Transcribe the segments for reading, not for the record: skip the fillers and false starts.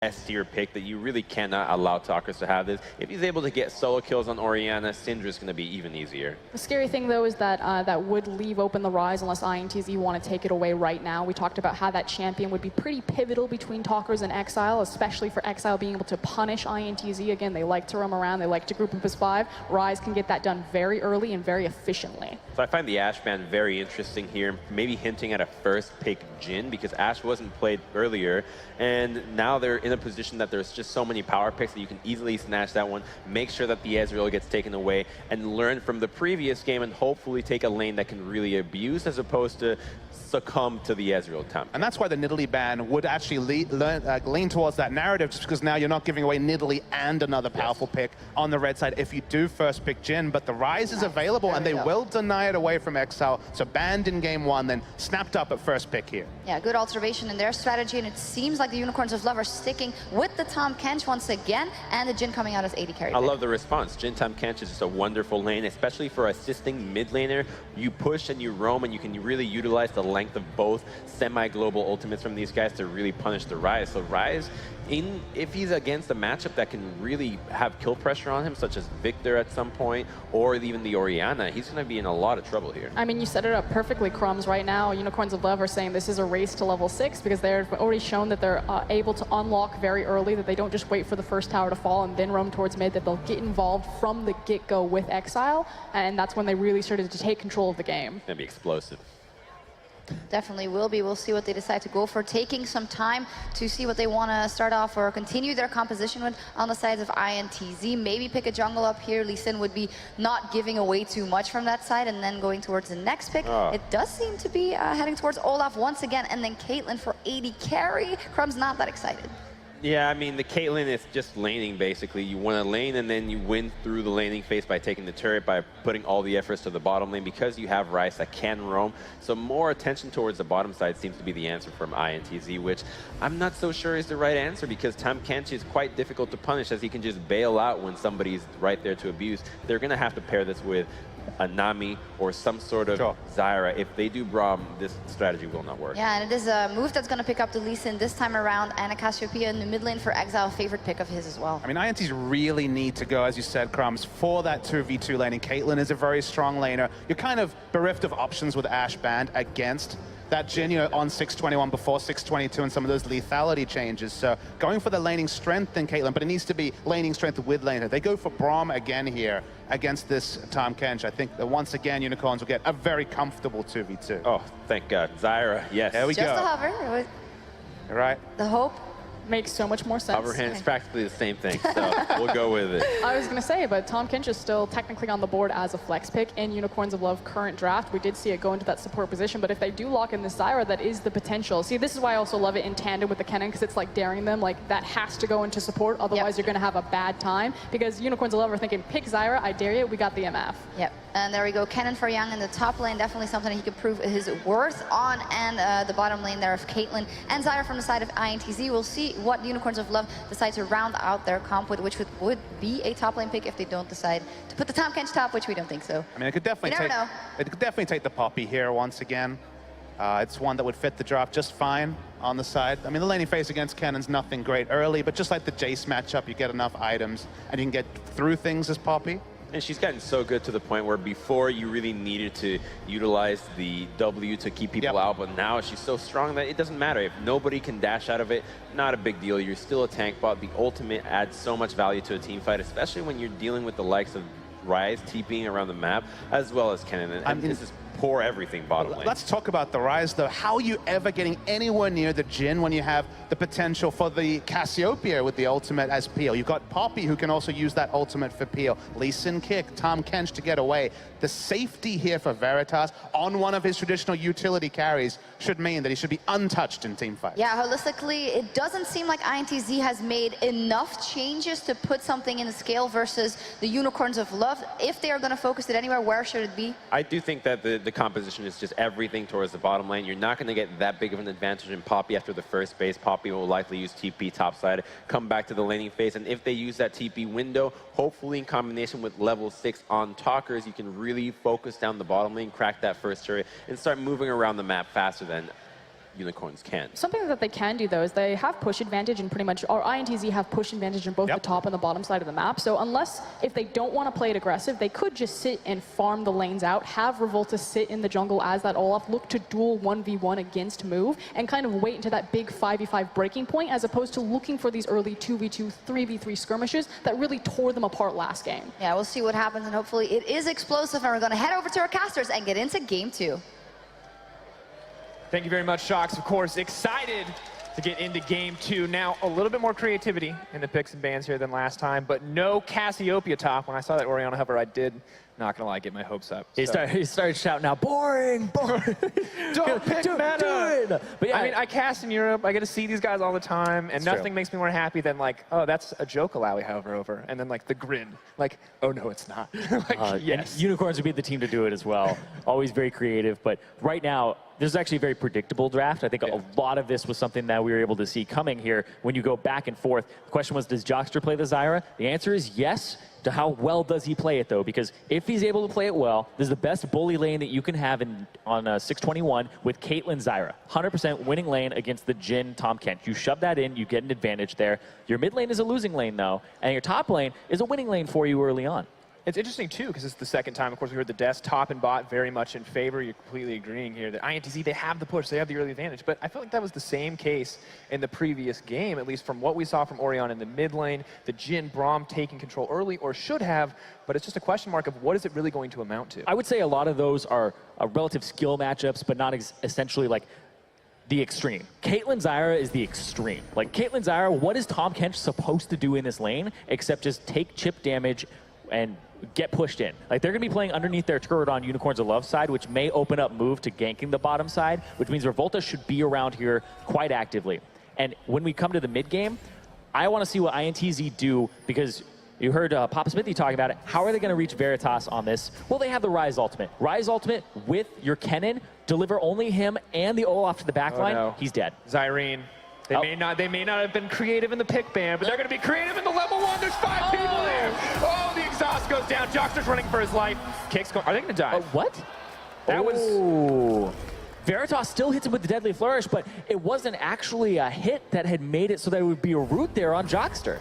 S-tier pick that you really cannot allow talkers to have this. If he's able to get solo kills on Orianna, Syndra's going to be even easier. The scary thing, though, is that that would leave open the Rise unless INTZ want to take it away right now. We talked about how that champion would be pretty pivotal between talkers and Exile, especially for Exile being able to punish INTZ. Again, they like to roam around. They like to group up as 5. Rise can get that done very early and very efficiently. So I find the Ashe ban very interesting here, maybe hinting at a first pick Jhin, because Ashe wasn't played earlier, and now they're in a position that there's just so many power picks that you can easily snatch that one, make sure that the Ezreal gets taken away, and learn from the previous game and hopefully take a lane that can really abuse as opposed to succumb to the Ezreal time. And that's why the Nidalee ban would actually lean towards that narrative, just because now you're not giving away Nidalee and another powerful pick on the red side if you do first pick Jhin. But the Rise is available, and they will deny it away from Exile. So banned in game 1, then snapped up at first pick here. Yeah, good observation in their strategy, and it seems like the Unicorns of Love are sticking with the Tahm Kench once again, and the Jhin coming out as AD carry. I love the response. Jhin Tahm Kench is just a wonderful lane, especially for assisting mid laner. You push and you roam, and you can really utilize the length of both semi-global ultimates from these guys to really punish the Rise. So Rise, if he's against a matchup that can really have kill pressure on him, such as Victor at some point, or even the Orianna, he's going to be in a lot of trouble here. I mean, you set it up perfectly, Crumbs. Right now, Unicorns of Love are saying this is a race to level 6 because they've already shown that they're able to unlock very early, that they don't just wait for the first tower to fall and then roam towards mid, that they'll get involved from the get-go with Exile, and that's when they really started to take control of the game. It's going to be explosive. Definitely will be. We'll see what they decide to go for. Taking some time to see what they want to start off or continue their composition with on the sides of INTZ. Maybe pick a jungle up here. Lee Sin would be not giving away too much from that side, and then going towards the next pick. It does seem to be heading towards Olaf once again, and then Caitlyn for AD carry. Crumb's not that excited. Yeah, I mean, the Caitlyn is just laning, basically. You want to lane, and then you win through the laning phase by taking the turret, by putting all the efforts to the bottom lane, because you have Rice that can roam. So more attention towards the bottom side seems to be the answer from INTZ, which I'm not so sure is the right answer, because Tahm Kench is quite difficult to punish, as he can just bail out when somebody's right there to abuse. They're going to have to pair this with a Nami or some sort of Zyra. If they do Braum, this strategy will not work. Yeah, and it is a move that's going to pick up the Lee Sin this time around, and a Cassiopeia in the mid lane for Exile, favorite pick of his as well. I mean, INTZ really need to go, as you said, Crumbs, for that 2v2 laning. Caitlyn is a very strong laner. You're kind of bereft of options with Ashe banned against that Jhin, on 621 before 622 and some of those lethality changes. So going for the laning strength in Caitlyn, but it needs to be laning strength with laner. They go for Braum again here against this Tahm Kench. I think that once again, Unicorns will get a very comfortable 2v2. Oh, thank God. Zyra, yes. There we go. Just a hover. Right. The hope. Makes so much more sense. Hover hand is practically the same thing, so we'll go with it. I was going to say, but Tahm Kench is still technically on the board as a flex pick in Unicorns of Love current draft. We did see it go into that support position, but if they do lock in the Zyra, that is the potential. See, this is why I also love it in tandem with the Kennen, because it's like daring them, like that has to go into support, otherwise you're going to have a bad time, because Unicorns of Love are thinking, pick Zyra, I dare you, we got the MF. Yep, and there we go. Kennen for Young in the top lane, definitely something he could prove his worth on, and the bottom lane there of Caitlyn and Zyra from the side of INTZ. We'll see what Unicorns of Love decide to round out their comp with, which would be a top lane pick if they don't decide to put the Tahm Kench top, which we don't think so. I mean, it could definitely take the Poppy here once again. It's one that would fit the draft just fine on the side. I mean, the laning phase against Kennen's nothing great early, but just like the Jace matchup, you get enough items and you can get through things as Poppy. And she's gotten so good to the point where before you really needed to utilize the W to keep people out, but now she's so strong that it doesn't matter. If nobody can dash out of it, not a big deal. You're still a tank bot. The ultimate adds so much value to a team fight, especially when you're dealing with the likes of Rise TPing around the map, as well as Kennen. And this is pour everything bottom lane. Let's talk about the Rise, though. How are you ever getting anywhere near the Jhin when you have the potential for the Cassiopeia with the ultimate as peel? You've got Poppy, who can also use that ultimate for peel. Lee Sin kick, Tahm Kench to get away. The safety here for Veritas on one of his traditional utility carries should mean that he should be untouched in team fights. Yeah, holistically, it doesn't seem like INTZ has made enough changes to put something in the scale versus the Unicorns of Love. If they are going to focus it anywhere, where should it be? I do think that the composition is just everything towards the bottom lane. You're not going to get that big of an advantage in Poppy after the first phase. Poppy will likely use TP topside, come back to the laning phase, and if they use that TP window, hopefully in combination with level 6 on talkers, you can really focus down the bottom lane, crack that first turret, and start moving around the map faster than Unicorns can. Something that they can do, though, is they have push advantage in pretty much, or INTZ have push advantage in both the top and the bottom side of the map. So unless, if they don't want to play it aggressive, they could just sit and farm the lanes out, have Revolta sit in the jungle as that Olaf, look to duel 1v1 against move, and kind of wait into that big 5v5 breaking point, as opposed to looking for these early 2v2, 3v3 skirmishes that really tore them apart last game. Yeah, we'll see what happens, and hopefully it is explosive, and we're going to head over to our casters and get into game 2. Thank you very much, Shocks. Of course, excited to get into game 2. Now, a little bit more creativity in the picks and bans here than last time, but no Cassiopeia top. When I saw that Orianna hover, I did, not gonna lie, get my hopes up. He started shouting out, boring, boring. Don't pick meta. But yeah, I mean, I cast in Europe. I get to see these guys all the time, and nothing makes me more happy than like, oh, that's a joke Alawi hover over, and then like the grin, like, oh no, it's not. Like, yes. Unicorns would be the team to do it as well. Always very creative, but right now, this is actually a very predictable draft. I think a lot of this was something that we were able to see coming here when you go back and forth. The question was, does Jockster play the Zyra? The answer is yes. To how well does he play it, though? Because if he's able to play it well, this is the best bully lane that you can have on 621 with Caitlyn Zyra. 100% winning lane against the Jhin Tahm Kench. You shove that in, you get an advantage there. Your mid lane is a losing lane, though, and your top lane is a winning lane for you early on. It's interesting, too, because it's the second time, of course, we heard the desk top and bot very much in favor. You're completely agreeing here that INTZ, they have the push, they have the early advantage. But I feel like that was the same case in the previous game, at least from what we saw from Orianna in the mid lane. The Jhin Braum taking control early, or should have, but it's just a question mark of what is it really going to amount to? I would say a lot of those are relative skill matchups, but not essentially like the extreme. Caitlyn Zyra is the extreme. Like, Caitlyn Zyra, what is Tahm Kench supposed to do in this lane except just take chip damage and get pushed in? Like, they're going to be playing underneath their turret on Unicorns of Love side, which may open up move to ganking the bottom side, which means Revolta should be around here quite actively. And when we come to the mid game, I want to see what INTZ do, because you heard Papa Smithy talking about it. How are they going to reach Veritas on this? Well, they have the Rise ultimate. Rise ultimate with your Kennen, deliver only him and the Olaf to the backline. Oh, no. He's dead. Zyrene. They may not have been creative in the pick ban, but they're going to be creative in the level 1. There's 5 people there. Oh, the exhaust goes down. Jockster's running for his life. Kicks going. Are they going to die? What? That was. Veritas still hits him with the Deadly Flourish, but it wasn't actually a hit that had made it so that it would be a root there on Jockster.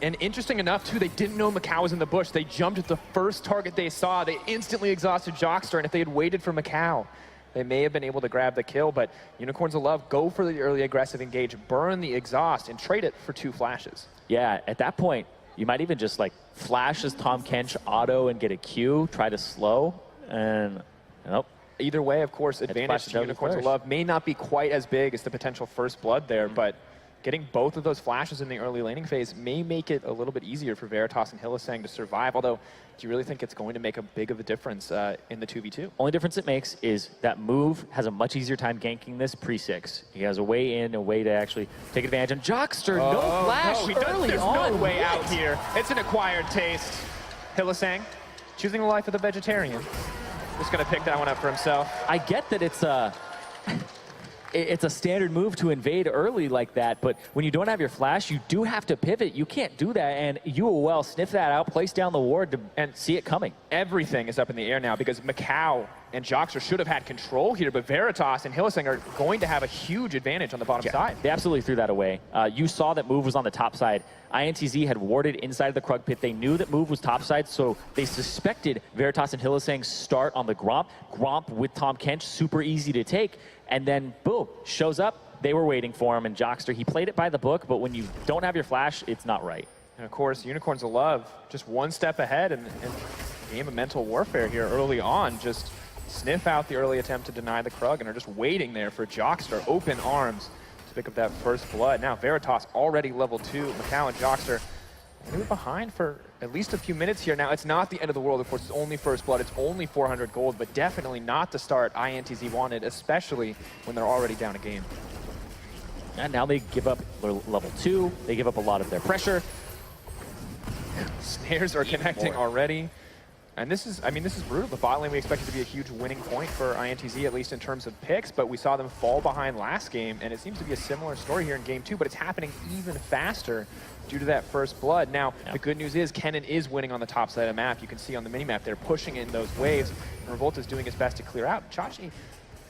And interesting enough, too, they didn't know Macau was in the bush. They jumped at the first target they saw. They instantly exhausted Jockster, and if they had waited for Macau, they may have been able to grab the kill, but Unicorns of Love go for the early aggressive engage, burn the exhaust, and trade it for 2 flashes. Yeah, at that point, you might even just like flash as Tahm Kench auto and get a Q, try to slow, and nope. Either way, of course, advantage to Unicorns of Love may not be quite as big as the potential first blood there, but getting both of those flashes in the early laning phase may make it a little bit easier for Veritas and Hylissang to survive, although do you really think it's going to make a big of a difference in the 2v2? Only difference it makes is that Move has a much easier time ganking this pre-6. He has a way in, a way to actually take advantage. And Jockster, no flash early there's on. No way out here. It's an acquired taste. Hylissang, choosing the life of the vegetarian. Just going to pick that one up for himself. I get that it's a standard move to invade early like that, but when you don't have your flash, you do have to pivot. You can't do that, and UoL sniff that out, place down the ward, and see it coming. Everything is up in the air now because Macau and Jockster should have had control here, but Veritas and Hylissang are going to have a huge advantage on the bottom side. They absolutely threw that away. You saw that Move was on the top side. INTZ had warded inside of the Krug pit. They knew that Move was top side, so they suspected Veritas and Hylissang start on the Gromp. Gromp with Tahm Kench, super easy to take, and then boom, shows up. They were waiting for him, and Jockster, he played it by the book, but when you don't have your flash, it's not right. And of course, Unicorns of Love just one step ahead in game of mental warfare here early on. Just sniff out the early attempt to deny the Krug and are just waiting there for Jockster, open arms, to pick up that first blood. Now Veritas already level 2. Macau and Jockster, they were behind for at least a few minutes here. Now it's not the end of the world, of course, it's only first blood, it's only 400 gold, but definitely not the start INTZ wanted, especially when they're already down a game. And now they give up level 2, they give up a lot of their pressure. Snares are connecting already. And this is, I mean, this is brutal. The bot lane we expected to be a huge winning point for INTZ, at least in terms of picks, but we saw them fall behind last game, and it seems to be a similar story here in game 2, but it's happening even faster due to that first blood. Now, the good news is Kennen is winning on the top side of the map. You can see on the minimap they're pushing in those waves, and Revolta's doing his best to clear out. Chachi,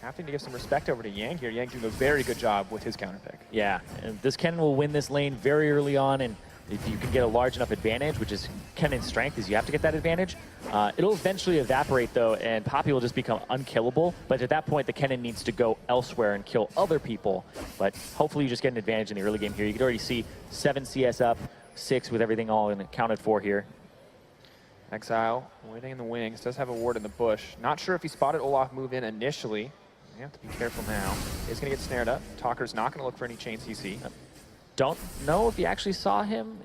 having to give some respect over to Yang here. Yang doing a very good job with his counter pick. Yeah, and this Kennen will win this lane very early on, and if you can get a large enough advantage, which is Kennen's strength, is you have to get that advantage. It'll eventually evaporate, though, and Poppy will just become unkillable. But at that point, the Kennen needs to go elsewhere and kill other people. But hopefully you just get an advantage in the early game here. You can already see 7 CS up, 6 with everything all accounted for here. Exile waiting in the wings, does have a ward in the bush. Not sure if he spotted Olaf move in initially. You have to be careful now. He's going to get snared up. Talker's not going to look for any chain CC. Don't know if he actually saw him.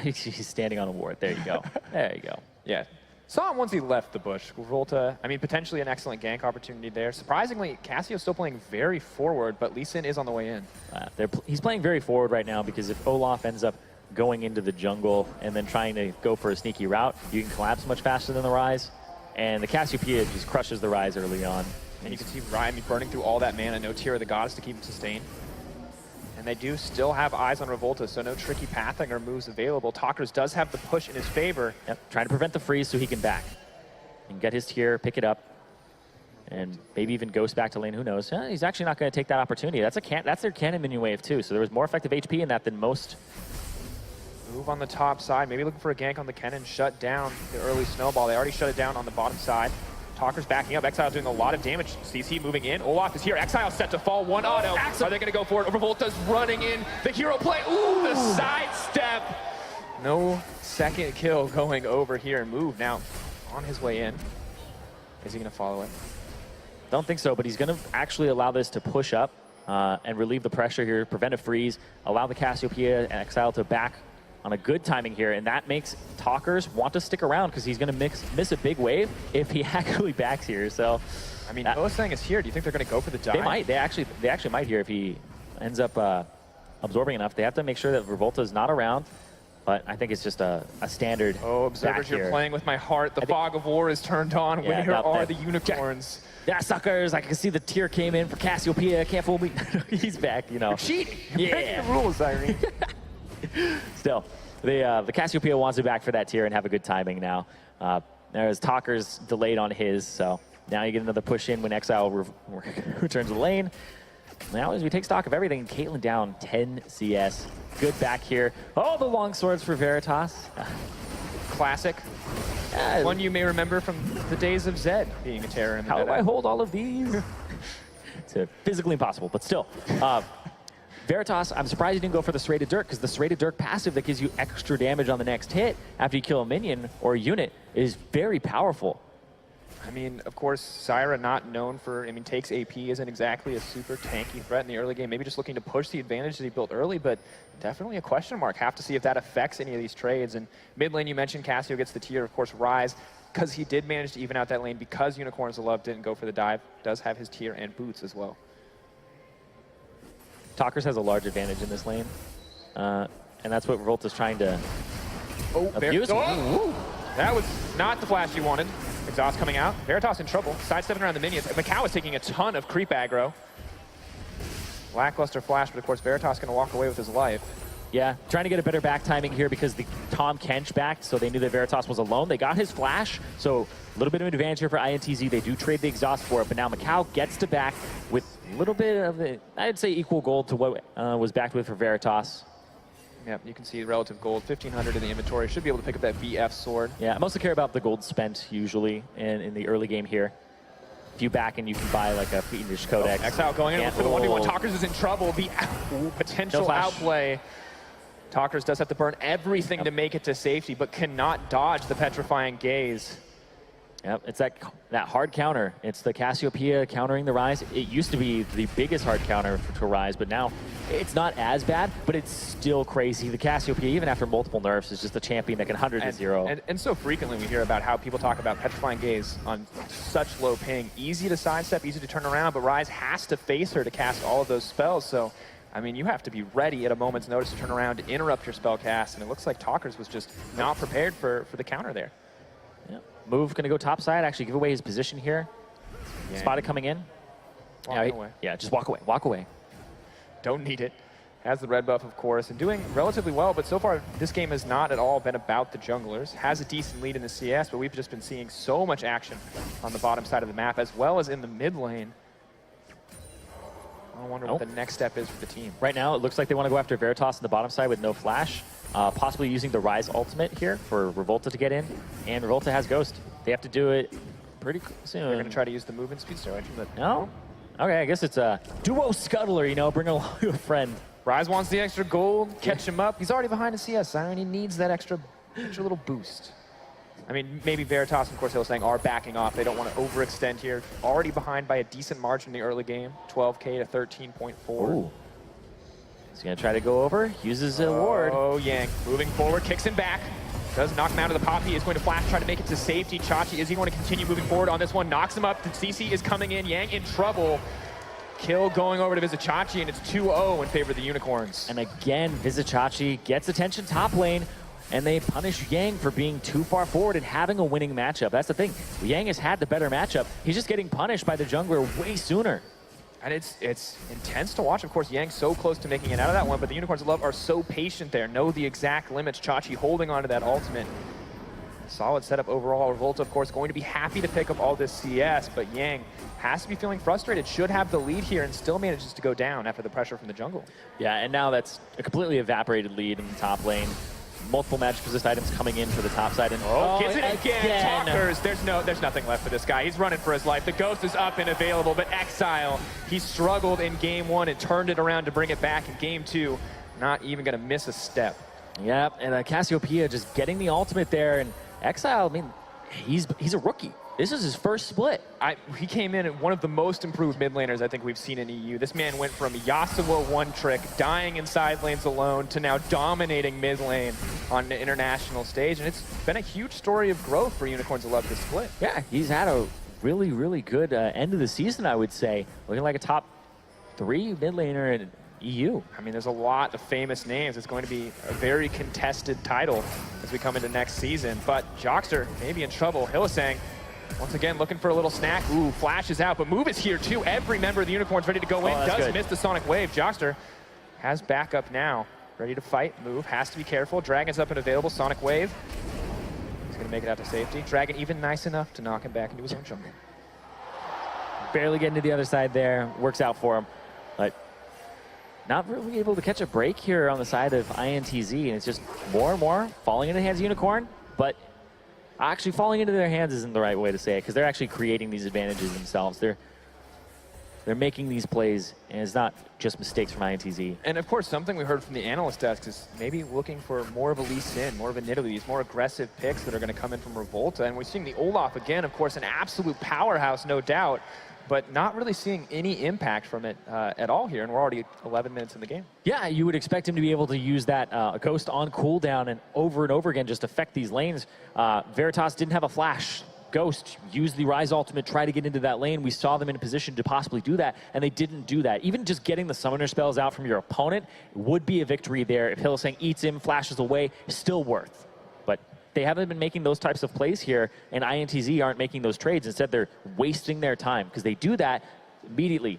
He's standing on a ward. There you go. There you go. Yeah. Saw him once he left the bush. Volta, I mean, potentially an excellent gank opportunity there. Surprisingly, Cassio's still playing very forward, but Lee Sin is on the way in. He's playing very forward right now because if Olaf ends up going into the jungle and then trying to go for a sneaky route, you can collapse much faster than the Rise. And the Cassiopeia just crushes the Rise early on. And you can see Ryan burning through all that mana, no Tear of the Goddess to keep him sustained. And they do still have eyes on Revolta, so no tricky pathing or moves available. Talkers does have the push in his favor. Yep, trying to prevent the freeze so he can back. And get his tier, pick it up, and maybe even ghost back to lane, who knows. He's actually not going to take that opportunity. That's their cannon minion wave too, so there was more effective HP in that than most. Move on the top side, maybe looking for a gank on the cannon, shut down the early snowball. They already shut it down on the bottom side. Talker's backing up. Exile doing a lot of damage. CC moving in. Olaf is here. Exile set to fall. One auto. Are they going to go for it? Revolta's running in. The hero play. Ooh, the sidestep. No second kill going over here. Move now on his way in. Is he going to follow it? Don't think so, but he's going to actually allow this to push up and relieve the pressure here, prevent a freeze, allow the Cassiopeia and Exile to back on a good timing here, and that makes Talkers want to stick around because he's going to miss a big wave if he actually backs here. So, I mean, Osang is here. Do you think they're going to go for the dive? They might. They actually might here if he ends up absorbing enough. They have to make sure that Revolta is not around, but I think it's just a standard. Oh, observers, you're playing with my heart. The fog of war is turned on. Yeah, Where are the unicorns? Yeah, suckers! I can see the tier came in for Cassiopeia. Can't fool me. He's back. You know. You're cheating. You're breaking the rules, Irene. Still, the Cassiopeia wants it back for that tier and have a good timing now. There's Talker's delayed on his, so now you get another push in when Exile returns the lane. Now as we take stock of everything, Caitlyn down 10 CS. Good back here. Oh, the long swords for Veritas. Classic. One you may remember from the days of Zed being a terror in the How do I hold all of these? It's physically impossible, but still. Veritas, I'm surprised you didn't go for the Serrated Dirk, because the Serrated Dirk passive that gives you extra damage on the next hit after you kill a minion or a unit is very powerful. I mean, of course, Zyra not known for, takes AP, isn't exactly a super tanky threat in the early game. Maybe just looking to push the advantage that he built early, but definitely a question mark. Have to see if that affects any of these trades. And mid lane, you mentioned Cassio gets the tier, of course, Rise, because he did manage to even out that lane because Unicorns of Love didn't go for the dive, does have his tier and boots as well. Talkers has a large advantage in this lane, and that's what Revolta's trying to abuse. That was not the flash you wanted. Exhaust coming out. Veritas in trouble. Sidestepping around the minions. Macau is taking a ton of creep aggro. Lackluster flash, but of course Veritas going to walk away with his life. Yeah, trying to get a better back timing here because the Tom Kench backed, so they knew that Veritas was alone. They got his flash, so a little bit of an advantage here for INTZ. They do trade the exhaust for it, but now Macau gets to back with a little bit of, I'd say, equal gold to what was backed with for Veritas. Yep, you can see relative gold, 1,500 in the inventory. Should be able to pick up that BF sword. Yeah, I mostly care about the gold spent usually in the early game here. If you back and you can buy like a Fiendish Codex. Exile going in for the 1v1. Talkers is in trouble. The potential outplay. Talkers does have to burn everything to make it to safety, but cannot dodge the petrifying gaze. Yep, it's that hard counter. It's the Cassiopeia countering the Rise. It used to be the biggest hard counter to Rise, but now it's not as bad, but it's still crazy. The Cassiopeia, even after multiple nerfs, is just a champion that can 100-0. And so frequently we hear about how people talk about petrifying gaze on such low ping. Easy to sidestep, easy to turn around, but Rise has to face her to cast all of those spells. So, I mean, you have to be ready at a moment's notice to turn around, to interrupt your spell cast, and it looks like Talkers was just not prepared for the counter there. Yep. Move gonna go top side, actually give away his position here. Yeah. Spotted coming in. Away. Yeah, just walk away, walk away. Don't need it. Has the red buff, of course, and doing relatively well, but so far this game has not at all been about the junglers. Has a decent lead in the CS, but we've just been seeing so much action on the bottom side of the map, as well as in the mid lane. I wonder what the next step is for the team. Right now, it looks like they want to go after Veritas on the bottom side with no flash, possibly using the Rise ultimate here for Revolta to get in, and Revolta has Ghost. They have to do it pretty soon. They're going to try to use the movement speed steroid from the... No? Okay, I guess it's a duo scuttler, you know, bring along a friend. Rise wants the extra gold, catch him up. He's already behind in CS, Siren. He needs that extra little boost. I mean, maybe Veritas and, of course, Hillsang are backing off. They don't want to overextend here. Already behind by a decent margin in the early game, 12K to 13.4. Ooh. He's going to try to go over, uses a ward. Oh, Yang moving forward, kicks him back. Does knock him out of the poppy, is going to flash, try to make it to safety. Chachi, is he going to continue moving forward on this one? Knocks him up, the CC is coming in, Yang in trouble. Kill going over to Vizichachi, and it's 2-0 in favor of the Unicorns. And again, Vizichachi gets attention top lane, and they punish Yang for being too far forward and having a winning matchup. That's the thing. Yang has had the better matchup. He's just getting punished by the jungler way sooner. And it's intense to watch. Of course, Yang's so close to making it out of that one, but the Unicorns of Love are so patient there, know the exact limits. Chachi holding on to that ultimate. Solid setup overall. Revolta, of course, going to be happy to pick up all this CS, but Yang has to be feeling frustrated, should have the lead here, and still manages to go down after the pressure from the jungle. Yeah, and now that's a completely evaporated lead in the top lane. Multiple magic resist items coming in for the top side. And Gets it again. Talkers, there's nothing left for this guy. He's running for his life. The Ghost is up and available, but Exile, he struggled in game 1 and turned it around to bring it back in game 2. Not even going to miss a step. Yep, and Cassiopeia just getting the ultimate there, and Exile, I mean, he's a rookie. This is his first split. He came in at one of the most improved mid laners I think we've seen in EU. This man went from Yasuo one trick, dying in side lanes alone, to now dominating mid lane on the international stage. And it's been a huge story of growth for Unicorns of Love this split. Yeah, he's had a really, really good end of the season, I would say. Looking like a top 3 mid laner in EU. I mean, there's a lot of famous names. It's going to be a very contested title as we come into next season. But Jockster may be in trouble. Hillsang, once again, looking for a little snack. Ooh, flashes out, but Move is here too. Every member of the Unicorns ready to go in. Does miss the Sonic Wave. Jockster has backup now. Ready to fight. Move has to be careful. Dragon's up and available. Sonic Wave. He's going to make it out to safety. Dragon even nice enough to knock him back into his own jungle. Barely getting to the other side there. Works out for him. But not really able to catch a break here on the side of INTZ. And it's just more and more falling into the hands of Unicorn. But actually falling into their hands isn't the right way to say it, because they're actually creating these advantages themselves. They're making these plays, and it's not just mistakes from INTZ. And of course, something we heard from the analyst desk is maybe looking for more of a Lee Sin, more of a Nidalee, more aggressive picks that are going to come in from Revolta. And we're seeing the Olaf again, of course, an absolute powerhouse, no doubt, but not really seeing any impact from it at all here, and we're already 11 minutes in the game. Yeah, you would expect him to be able to use that Ghost on cooldown and over again just affect these lanes. Veritas didn't have a flash. Ghost used the Rise ultimate, try to get into that lane. We saw them in a position to possibly do that, and they didn't do that. Even just getting the summoner spells out from your opponent would be a victory there. If Hillsang eats him, flashes away, still worth. But they haven't been making those types of plays here, and INTZ aren't making those trades. Instead, they're wasting their time, because they do that immediately.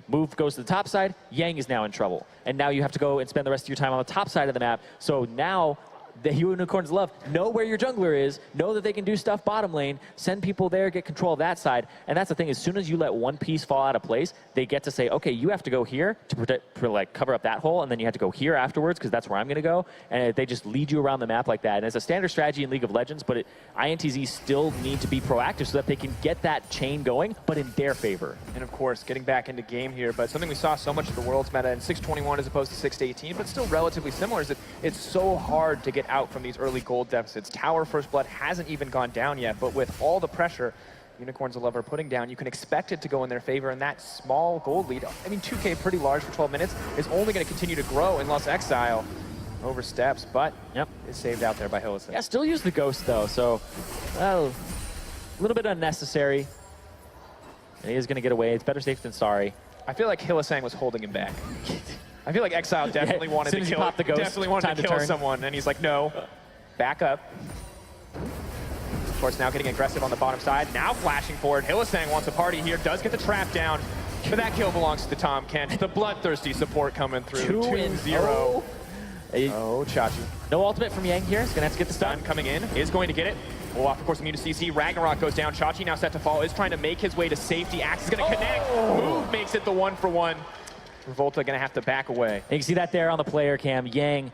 Move goes to the top side, Yang is now in trouble. And now you have to go and spend the rest of your time on the top side of the map. So now the Unicorns of Love know where your jungler is, know that they can do stuff bottom lane, send people there, get control of that side. And that's the thing, as soon as you let one piece fall out of place, they get to say, okay, you have to go here to protect, cover up that hole, and then you have to go here afterwards, because that's where I'm going to go. And they just lead you around the map like that. And it's a standard strategy in League of Legends, but INTZ still need to be proactive so that they can get that chain going, but in their favor. And of course, getting back into game here, but something we saw so much of the World's meta in 6:21 as opposed to 6:18, but still relatively similar, is that it's so hard to get out from these early gold deficits. Tower First Blood hasn't even gone down yet, but with all the pressure Unicorns of Love are putting down, you can expect it to go in their favor, and that small gold lead, I mean 2K pretty large for 12 minutes, is only going to continue to grow unless Exile oversteps, but is saved out there by Hillsang. Yeah, still use the Ghost though, so a little bit unnecessary. And he is going to get away. It's better safe than sorry. I feel like Hillsang was holding him back. I feel like Exile definitely wanted to kill the Ghost, definitely wanted to kill someone, and he's like, no, back up. Of course, now getting aggressive on the bottom side, now flashing forward. Hillsang wants a party here, does get the trap down, but that kill belongs to Tom Kent. The bloodthirsty support coming through. 2-0. Oh, Chachi. No ultimate from Yang here. He's going to have to get the stun. Coming in, is going to get it. Olaf, of course, immune to CC. Ragnarok goes down. Chachi now set to fall, is trying to make his way to safety. Axe is going to connect. Move makes it the 1-for-1. Revolta going to have to back away. And you can see that there on the player cam. Yang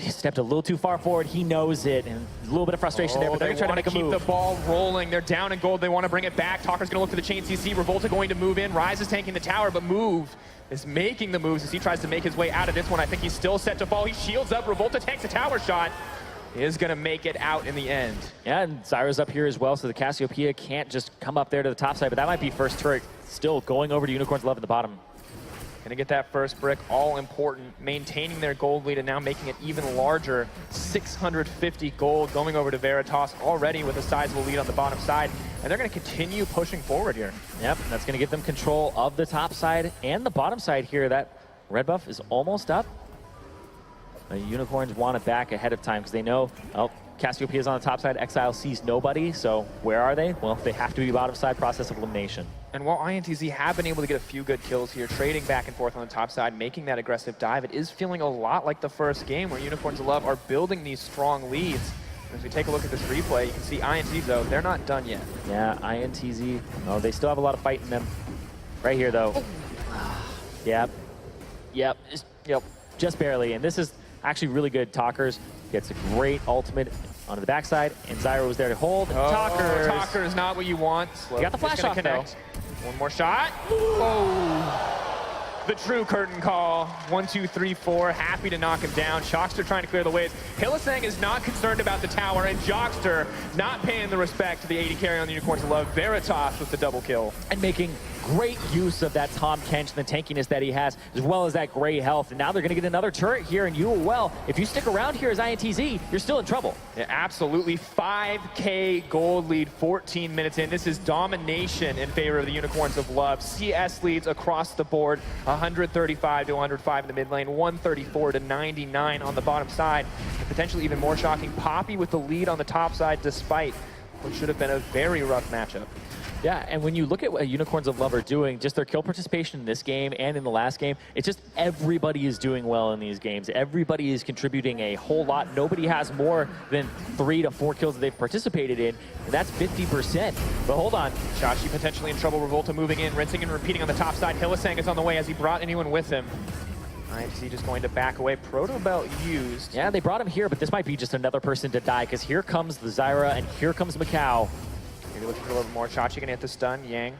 stepped a little too far forward. He knows it, and a little bit of frustration there, but they're trying to make a move. Keep the ball rolling. They're down in gold. They want to bring it back. Talker's going to look for the chain CC. Revolta going to move in. Rise is taking the tower, but Move is making the moves as he tries to make his way out of this one. I think he's still set to fall. He shields up. Revolta takes a tower shot. He is going to make it out in the end. Yeah, and Zyra's up here as well, so the Cassiopeia can't just come up there to the top side, but that might be first turret still going over to Unicorn's Love at the bottom. Gonna get that first brick, all important, maintaining their gold lead and now making it even larger. 650 gold going over to Veritas already with a sizable lead on the bottom side. And they're gonna continue pushing forward here. Yep, that's gonna give them control of the top side and the bottom side here. That red buff is almost up. The Unicorns want it back ahead of time because they know, oh, Cassiopeia is on the top side, Exile sees nobody, so where are they? Well, they have to be bottom side, process of elimination. And while INTZ have been able to get a few good kills here, trading back and forth on the top side, making that aggressive dive, it is feeling a lot like the first game where Unicorns of Love are building these strong leads. And as we take a look at this replay, you can see INTZ, though, they're not done yet. Yeah, INTZ, oh, they still have a lot of fight in them. Right here, though. Yep. Yep. Just barely. And this is actually really good. Talkers gets a great ultimate onto the backside, and Zyra was there to hold. Talkers. Talker is not what you want. You got the flash off, though. One more shot. Oh. The true curtain call. 1, 2, 3, 4. Happy to knock him down. Jockster trying to clear the waves. Hylissang is not concerned about the tower, and Jockster not paying the respect to the 80 carry on the Unicorns of Love. Veritas with the double kill. And making great use of that Tahm Kench and the tankiness that he has, as well as that gray health. And now they're going to get another turret here in UoL. If you stick around here as INTZ, you're still in trouble. Yeah, absolutely. 5K gold lead, 14 minutes in. This is domination in favor of the Unicorns of Love. CS leads across the board, 135 to 105 in the mid lane, 134 to 99 on the bottom side. And potentially even more shocking, Poppy with the lead on the top side despite what should have been a very rough matchup. Yeah, and when you look at what Unicorns of Love are doing, just their kill participation in this game and in the last game, it's just everybody is doing well in these games. Everybody is contributing a whole lot. Nobody has more than 3 to 4 kills that they've participated in, and that's 50%. But hold on. Chachi potentially in trouble. Revolta moving in, rinsing and repeating on the top side. Hylissang is on the way. Has he brought anyone with him? INTZ just going to back away. Proto Belt used. Yeah, they brought him here, but this might be just another person to die, because here comes the Zyra and here comes Macau. Maybe looking for a little bit more. Chachi gonna hit the stun. Yang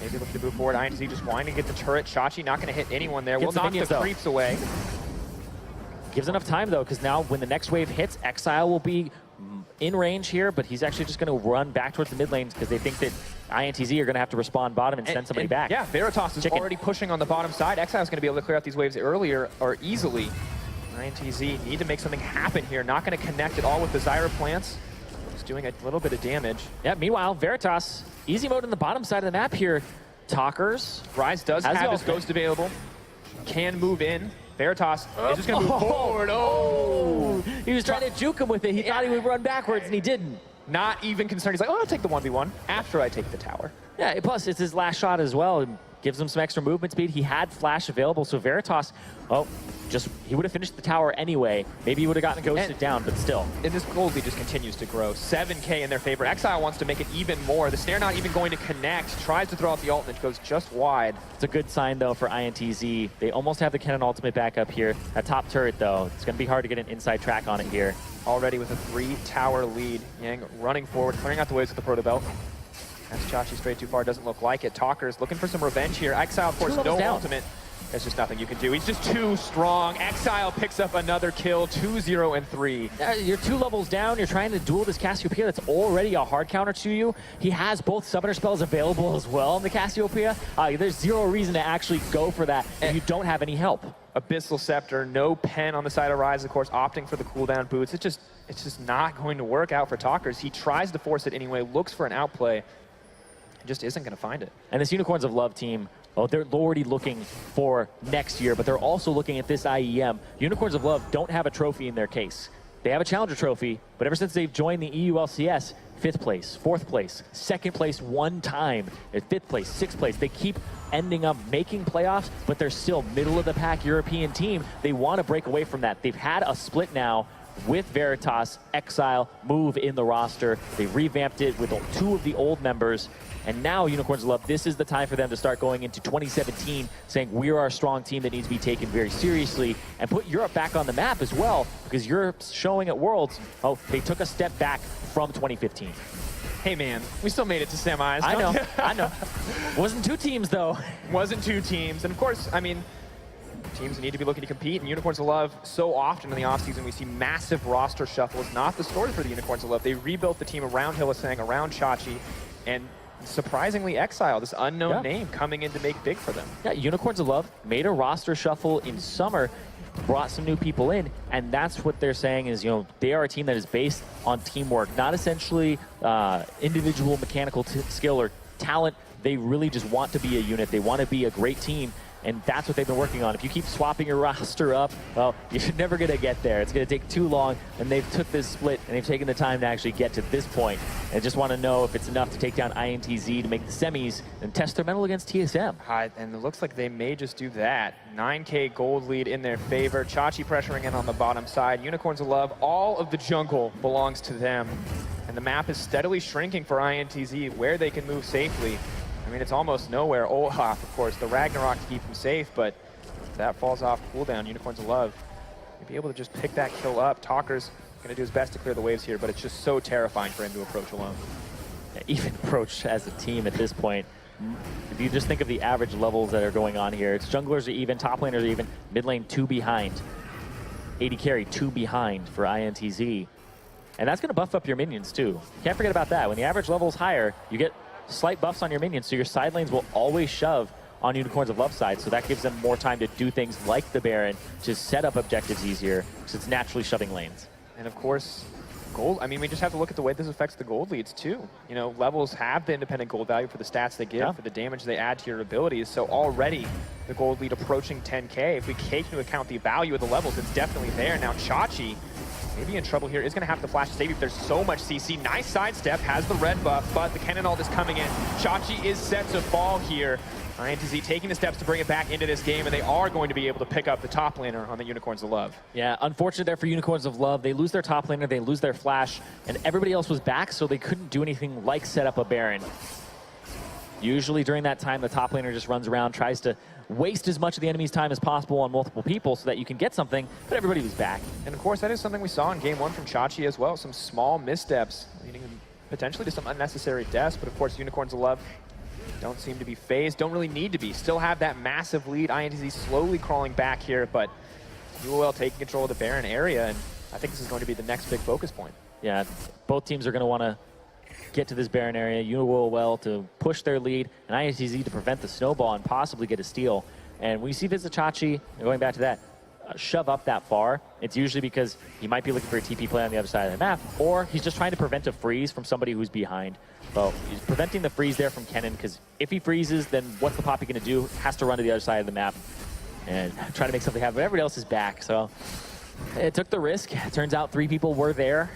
maybe looking to move forward. INTZ just wanting to get the turret. Chachi not gonna hit anyone there. We'll knock the creeps away. Gives enough time, though, because now when the next wave hits, Exile will be in range here, but he's actually just going to run back towards the mid lane because they think that INTZ are going to have to respawn bottom and send somebody back. Yeah, Veritas is already pushing on the bottom side. Exile is going to be able to clear out these waves earlier or easily. INTZ need to make something happen here. Not going to connect at all with the Zyra plants. Just doing a little bit of damage. Yeah, meanwhile, Veritas, easy mode on the bottom side of the map here. Talkers. Rise does have his ghost available. Can move in. Veritas is just going to move forward. Oh! He was trying to juke him with it. He thought he would run backwards, and he didn't. Not even concerned. He's like, oh, I'll take the 1v1 after I take the tower. Yeah, plus it's his last shot as well. It gives him some extra movement speed. He had flash available, so Veritas, he would have finished the tower anyway. Maybe he would have gotten ghosted down, but still. And this gold lead just continues to grow. 7K in their favor. Exile wants to make it even more. The snare not even going to connect. Tries to throw out the ult, and it goes just wide. It's a good sign, though, for INTZ. They almost have the cannon ultimate back up here. That top turret, though, it's going to be hard to get an inside track on it here. Already with a 3-tower lead. Yang running forward, clearing out the waves with the Proto Belt. That's Chachi straight too far, doesn't look like it. Talker's looking for some revenge here. Exile, of course, no ultimate. There's just nothing you can do. He's just too strong. Exile picks up another kill, 2-0 and 3. You're 2 levels down. You're trying to duel this Cassiopeia that's already a hard counter to you. He has both summoner spells available as well in the Cassiopeia. There's zero reason to actually go for that if you don't have any help. Abyssal Scepter, no pen on the side of Rise, of course, opting for the cooldown boots. It's just not going to work out for Talkers. He tries to force it anyway, looks for an outplay, and just isn't going to find it. And this Unicorns of Love team, they're already looking for next year, but they're also looking at this IEM. Unicorns of Love don't have a trophy in their case. They have a Challenger trophy, but ever since they've joined the EULCS, 5th place, 4th place, 2nd place one time, 5th place, 6th place. They keep ending up making playoffs, but they're still middle of the pack European team. They want to break away from that. They've had a split now with Veritas, Exile, Move in the roster. They revamped it with 2 of the old members. And now Unicorns of Love, this is the time for them to start going into 2017 saying we're a strong team that needs to be taken very seriously and put Europe back on the map as well, because Europe's showing at Worlds, oh, they took a step back from 2015. Hey man, we still made it to semis. I know, I know. Wasn't 2 teams though. Wasn't 2 teams. And of course, I mean, teams need to be looking to compete, and Unicorns of Love, so often in the offseason, we see massive roster shuffles. Not the story for the Unicorns of Love. They rebuilt the team around Hylissang, around Chachi, and surprisingly Exile, this unknown name, coming in to make big for them. Yeah, Unicorns of Love made a roster shuffle in summer, brought some new people in, and that's what they're saying is, you know, they are a team that is based on teamwork, not essentially individual mechanical skill or talent. They really just want to be a unit. They want to be a great team. And that's what they've been working on. If you keep swapping your roster up, well, you're never going to get there. It's going to take too long. And they've took this split, and they've taken the time to actually get to this point. And just want to know if it's enough to take down INTZ to make the semis and test their mettle against TSM. And it looks like they may just do that. 9K gold lead in their favor. Chachi pressuring in on the bottom side. Unicorns of Love, all of the jungle belongs to them. And the map is steadily shrinking for INTZ, where they can move safely. I mean, it's almost nowhere. Olaf, of course, the Ragnarok to keep him safe, but if that falls off cooldown, Unicorns of Love may be able to just pick that kill up. Talker's going to do his best to clear the waves here, but it's just so terrifying for him to approach alone. Yeah, even approach as a team at this point. If you just think of the average levels that are going on here, it's junglers are even, top laners are even, mid lane 2 behind. 80 carry 2 behind for INTZ. And that's going to buff up your minions too. Can't forget about that. When the average level is higher, you get slight buffs on your minions, so your side lanes will always shove on Unicorns of Love side, so that gives them more time to do things like the Baron to set up objectives easier, because it's naturally shoving lanes. And of course, gold, I mean, we just have to look at the way this affects the gold leads too. You know, levels have the independent gold value for the stats they give, for the damage they add to your abilities, so already the gold lead approaching 10K. If we take into account the value of the levels, it's definitely there. Now Chachi, maybe in trouble here, is going to have to flash to save if there's so much CC. Nice sidestep, has the red buff, but the cannon ult is coming in. Chachi is set to fall here. INTZ taking the steps to bring it back into this game, and they are going to be able to pick up the top laner on the Unicorns of Love. Yeah, unfortunate there for Unicorns of Love. They lose their top laner, they lose their flash, and everybody else was back, so they couldn't do anything like set up a Baron. Usually during that time, the top laner just runs around, tries to waste as much of the enemy's time as possible on multiple people so that you can get something, but everybody was back. And of course, that is something we saw in Game 1 from Chachi as well. Some small missteps, leading potentially to some unnecessary deaths, but of course, Unicorns of Love don't seem to be phased, don't really need to be. Still have that massive lead. INTZ slowly crawling back here, but UoL taking control of the Baron area, and I think this is going to be the next big focus point. Yeah, both teams are going to want to get to this Baron area. UoL to push their lead, and INTZ to prevent the snowball and possibly get a steal. And when you see Chachi, going back to that, shove up that far, it's usually because he might be looking for a TP play on the other side of the map, or he's just trying to prevent a freeze from somebody who's behind. Well, he's preventing the freeze there from Kennen, because if he freezes, then what's the Poppy going to do? Has to run to the other side of the map and try to make something happen. But everybody else is back, so it took the risk. It turns out 3 people were there,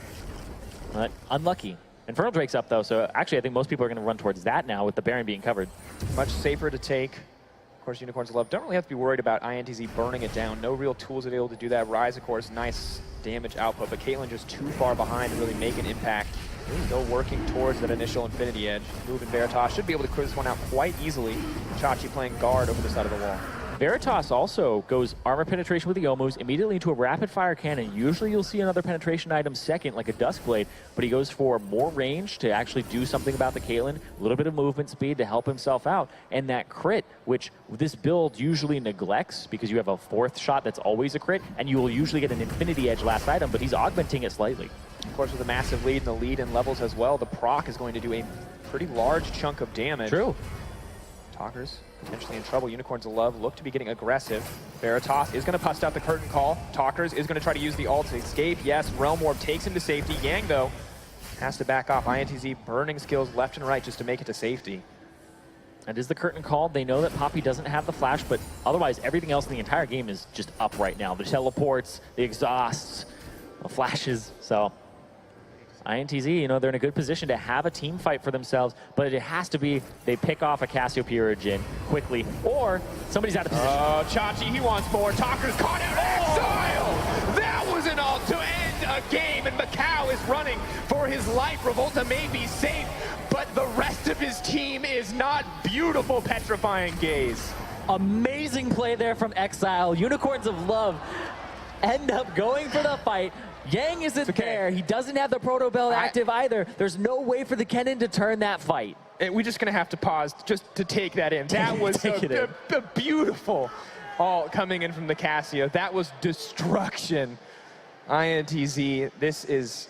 but unlucky. Infernal Drake's up, though, so actually I think most people are going to run towards that now with the Baron being covered. Much safer to take. Of course, Unicorns of Love don't really have to be worried about INTZ burning it down. No real tools to be able to do that. Ryze, of course, nice damage output, but Caitlyn just too far behind to really make an impact. Still working towards that initial Infinity Edge. Move in Veritas should be able to clear this one out quite easily. Chachi playing guard over the side of the wall. Veritas also goes armor penetration with the O-moves immediately into a rapid fire cannon. Usually you'll see another penetration item second, like a Duskblade, but he goes for more range to actually do something about the Caitlyn, a little bit of movement speed to help himself out, and that crit, which this build usually neglects because you have a 4th shot that's always a crit, and you will usually get an Infinity Edge last item, but he's augmenting it slightly. Of course, with a massive lead and the lead in levels as well, the proc is going to do a pretty large chunk of damage. True. Talkers potentially in trouble. Unicorns of Love look to be getting aggressive. Veritas is going to bust out the curtain call. Talkers is going to try to use the ult to escape. Yes, Realm Orb takes him to safety. Yang, though, has to back off. INTZ burning skills left and right just to make it to safety. And is the curtain called? They know that Poppy doesn't have the flash, but otherwise everything else in the entire game is just up right now. The teleports, the exhausts, the flashes, so INTZ, you know, they're in a good position to have a team fight for themselves, but it has to be they pick off a Cassiopeia or a Jhin quickly, or somebody's out of position. Oh, Chachi, he wants more. Talker's caught out. Exile! That was an ult to end running for his life. Revolta may be safe, but the rest of his team is not. Beautiful, petrifying gaze. Amazing play there from Exile. Unicorns of Love end up going for the fight. Yang isn't there. He doesn't have the Proto Belt active either. There's no way for the Kennen to turn that fight. We're just going to have to pause just to take that in. That was a beautiful all coming in from the Casio. That was destruction. INTZ, this is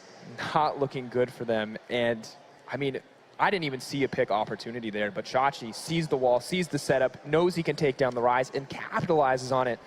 not looking good for them. And, I mean, I didn't even see a pick opportunity there, but Shachi sees the wall, sees the setup, knows he can take down the Rise, and capitalizes on it.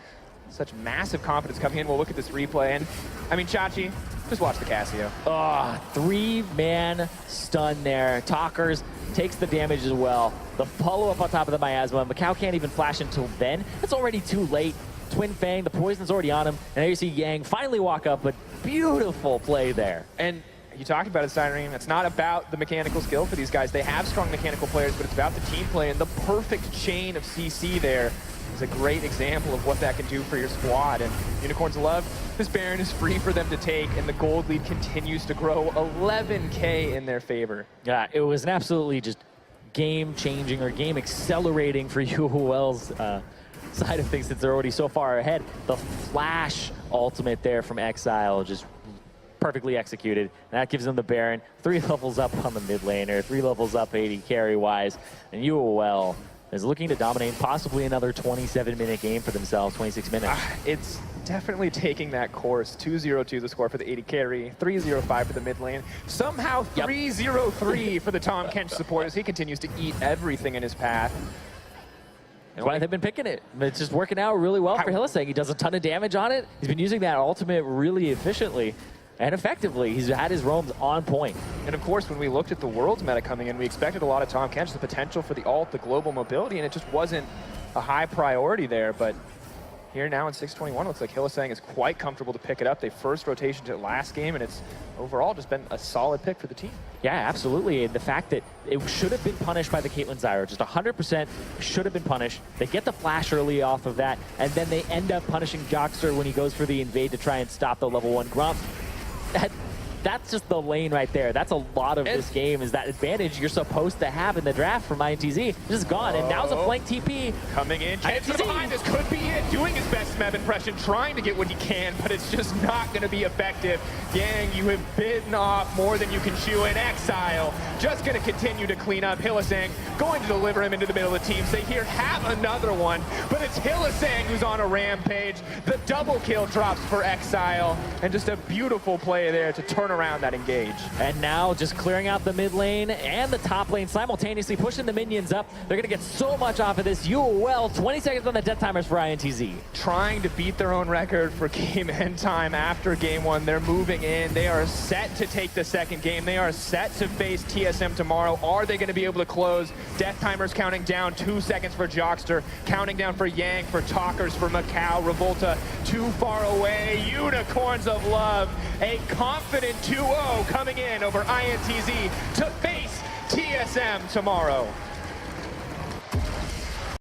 Such massive confidence coming in. We'll look at this replay, and I mean, Shachi, just watch the Casio. Oh, 3-man stun there. Talkers takes the damage as well. The follow-up on top of the miasma. Macau can't even flash until then. It's already too late. Twin Fang, the poison's already on him. And there you see Yang finally walk up, but beautiful play there. And you talked about it, Cyrene. It's not about the mechanical skill for these guys. They have strong mechanical players, but it's about the team play, and the perfect chain of CC there is a great example of what that can do for your squad. And Unicorns of Love, this Baron is free for them to take, and the gold lead continues to grow 11K in their favor. Yeah, it was an absolutely just game-changing or game-accelerating for UoL's side of things since they're already so far ahead. The flash ultimate there from Exile just perfectly executed. And that gives them the Baron. 3 levels up on the mid laner, 3 levels up 80 carry-wise, and UoL is looking to dominate possibly another 27-minute game for themselves, 26 minutes. It's definitely taking that course. 2-0-2 the score for the 80 carry, 3-0-5 for the mid lane. Somehow 3-0-3 for the Tom Kench supporters. He continues to eat everything in his path. That's why they've been picking it. It's just working out really well for Hylissang. He does a ton of damage on it. He's been using that ultimate really efficiently and effectively. He's had his roams on point. And of course, when we looked at the Worlds meta coming in, we expected a lot of Tom Kench, the potential for the ult, the global mobility, and it just wasn't a high priority there. But here now in 621, it looks like Hylissang is quite comfortable to pick it up. They first rotation to last game, and it's overall just been a solid pick for the team. Yeah, absolutely. And the fact that it should have been punished by the Caitlyn Zyra, just 100% should have been punished. They get the flash early off of that, and then they end up punishing Jockster when he goes for the invade to try and stop the level 1 Grump. That's just the lane right there. That's a lot of this game, is that advantage you're supposed to have in the draft from INTZ. This is gone, and now's a flank TP. Coming in, James from behind, this could be it. Doing his best Smeb impression, trying to get what he can, but it's just not going to be effective. Yang, you have bitten off more than you can chew in Exile. Just going to continue to clean up. Hylissang going to deliver him into the middle of the team. Say here, have another one, but it's Hylissang who's on a rampage. The double kill drops for Exile, and just a beautiful play there to turn around that engage. And now just clearing out the mid lane and the top lane, simultaneously pushing the minions up. They're going to get so much off of this. UoL, 20 seconds on the death timers for INTZ. Trying to beat their own record for game end time after game 1. They're moving in. They are set to take the second game. They are set to face TSM tomorrow. Are they going to be able to close? Death timers counting down, 2 seconds for Jockster, counting down for Yang, for Talkers, for Macau. Revolta too far away. Unicorns of Love, a confident 2-0 coming in over INTZ to face TSM tomorrow.